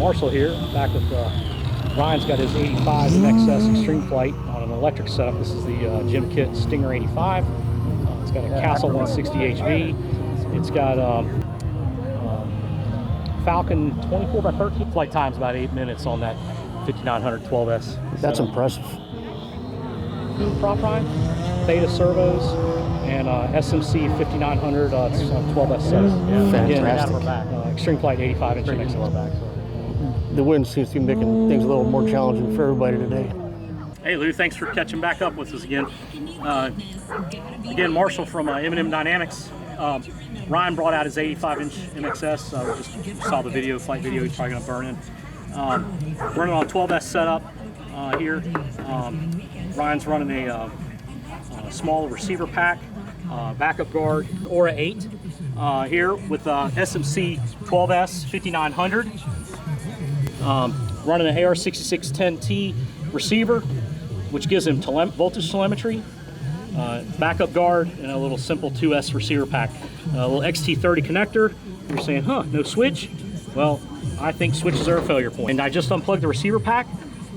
Marshall here, back with Ryan's got his 85 MXS Extreme Flight on an electric setup. This is the Jim Kit StinGR 85. It's got a Castle 160 HV. It's got Falcon 24x13. Flight time's about 8 minutes on that 5900 12S. That's impressive. Prop Ryan, Theta servos, and SMC 5900 12S setup. Yeah, fantastic. Extreme Flight 85-inch MXS. The wind seems to be making things a little more challenging for everybody today. Hey Lou, thanks for catching back up with us again. Again, Marshall from M&M Dynamics. Ryan brought out his 85-inch MXS. We just saw the video, flight video. He's probably going to burn in. Running on a 12S setup here. Ryan's running a small receiver pack, backup guard, Aura 8 here with SMC 12S 5900. Running an AR6610T receiver, which gives him voltage telemetry, backup guard, and a little simple 2S receiver pack. A little XT30 connector. You're saying, huh, no switch? Well, I think switches are a failure point. And I just unplugged the receiver pack,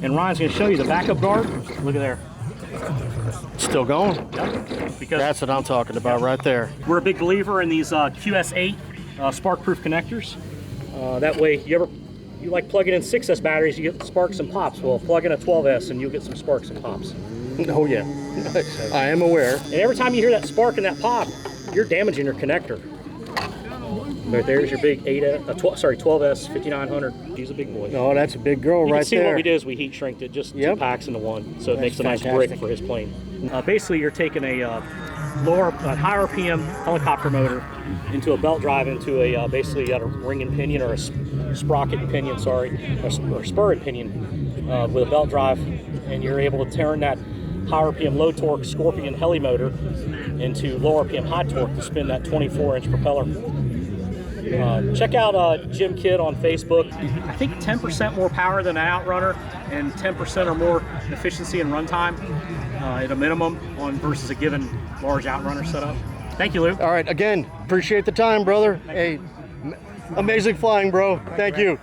and Ryan's going to show you the backup guard. Look at there. Still going? Yep. Because that's what I'm talking about right there. We're a big believer in these QS8 spark-proof connectors. That way, you like plugging in 6S batteries, you get sparks and pops. Well, plug in a 12S and you'll get some sparks and pops. Oh yeah, I am aware. And every time you hear that spark and that pop, you're damaging your connector. Right there's your big 12S 5900. He's a big boy. Oh, that's a big girl right there. You can see what we did is we heat shrinked it just 2 packs into one, so it makes a nice brick for his plane. Basically, you're taking a high RPM helicopter motor into a belt drive into a basically a ring and pinion or a sprocket and pinion, or spur and pinion with a belt drive, and you're able to turn that high RPM low torque Scorpion Heli motor into low RPM high torque to spin that 24-inch propeller. Check out Jim Kit on Facebook. I think 10% more power than an Outrunner and 10% or more efficiency and runtime at a minimum on versus a given large Outrunner setup. Thank you, Lou. All right, again, appreciate the time, brother. Hey, amazing flying, bro. Thank you.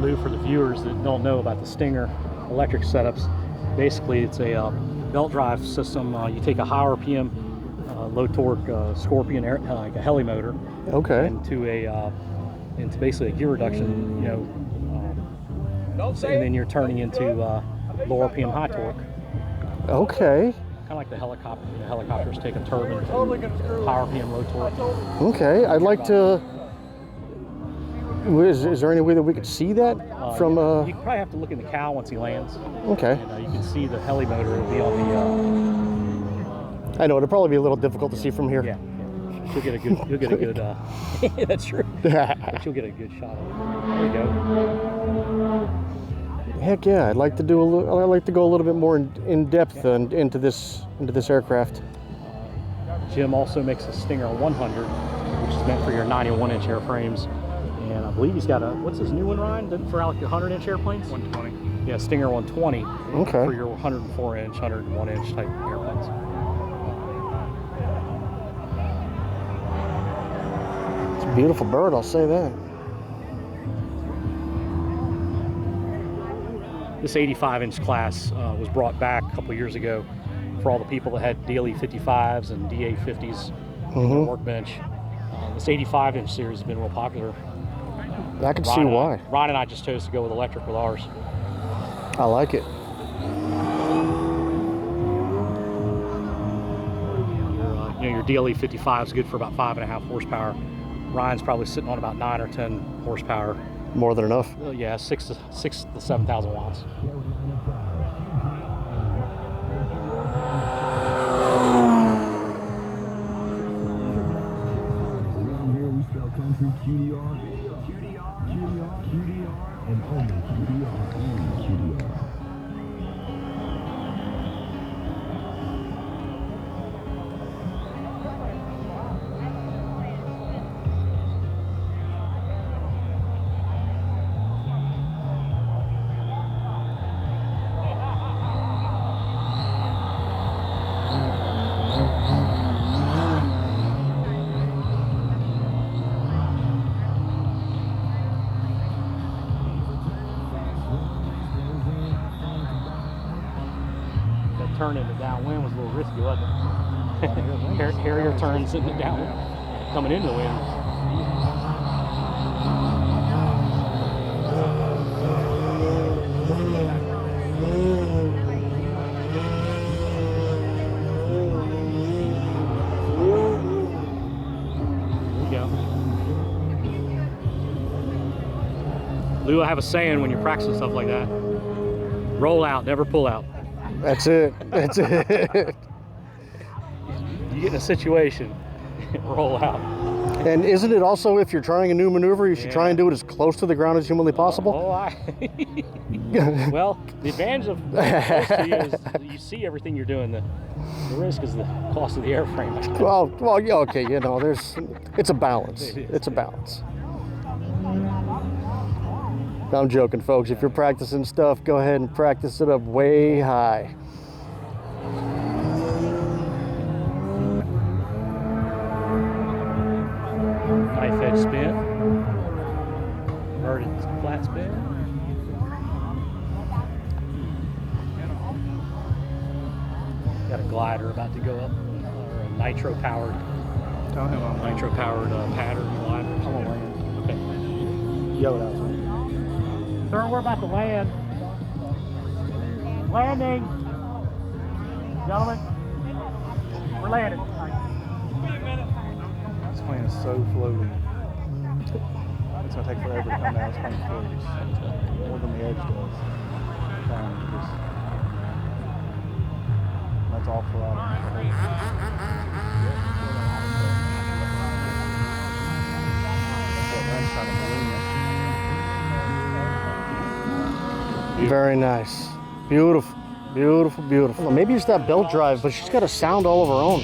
Lou, for the viewers that don't know about the StinGR electric setups, basically it's a belt drive system. You take a high RPM, low torque Scorpion like a Heli motor, into basically a gear reduction, and then you're turning into low RPM high torque. Okay. Kind of like the helicopter. The helicopters take a turbine, high RPM, low torque. Okay, I'd like to. Is there any way that we could see that from? You probably have to look in the cow once he lands. Okay. And, you can see the Heli motor. It'll be on the. I know it'll probably be a little difficult to see from here. Yeah. You'll get a good. You'll get a good. That's true. But you'll get a good shot of it. There you go. Heck yeah! I'd like to do I'd like to go a little bit more in depth into this aircraft. Jim also makes a StinGR 100, which is meant for your 91-inch airframes. And I believe he's got what's his new one, Ryan? For like your 100-inch airplanes? 120. Yeah, StinGR 120. Okay. For your 104-inch, 101-inch type airplanes. It's a beautiful bird, I'll say that. This 85-inch class was brought back a couple years ago for all the people that had DLE 55s and DA 50s in their workbench. This 85-inch series has been real popular. I can see why. Ron and I just chose to go with electric with ours. I like it. Your DLE 55 is good for about 5.5 horsepower. Ryan's probably sitting on about 9 or 10 horsepower. More than enough. Yeah, 6 to 7,000 watts. turn into downwind was a little risky, wasn't it? Harrier turns into downwind, coming into the wind. Lou, I have a saying when you're practicing stuff like that. Roll out, never pull out. That's it. That's it. You get in a situation, roll out. And isn't it also, if you're trying a new maneuver, you should try and do it as close to the ground as humanly possible? Well, the advantage of close to you is you see everything you're doing. The risk is the cost of the airframe. Well, yeah, okay, you know, it's a balance. It's a balance. I'm joking, folks. If you're practicing stuff, go ahead and practice it up way high. Knife edge spin. Inverted flat spin. Got a glider about to go up, or a nitro-powered pattern glider. I'm gonna land. Okay. Yo, that was me. Sir, we're about to land. Landing. Gentlemen, we're landing. This plane is so floaty. It's gonna take forever to come down. This plane floats more than the edge does. That's all throttle. Very nice. Beautiful, beautiful, beautiful. Maybe it's that belt drive, but she's got a sound all of her own.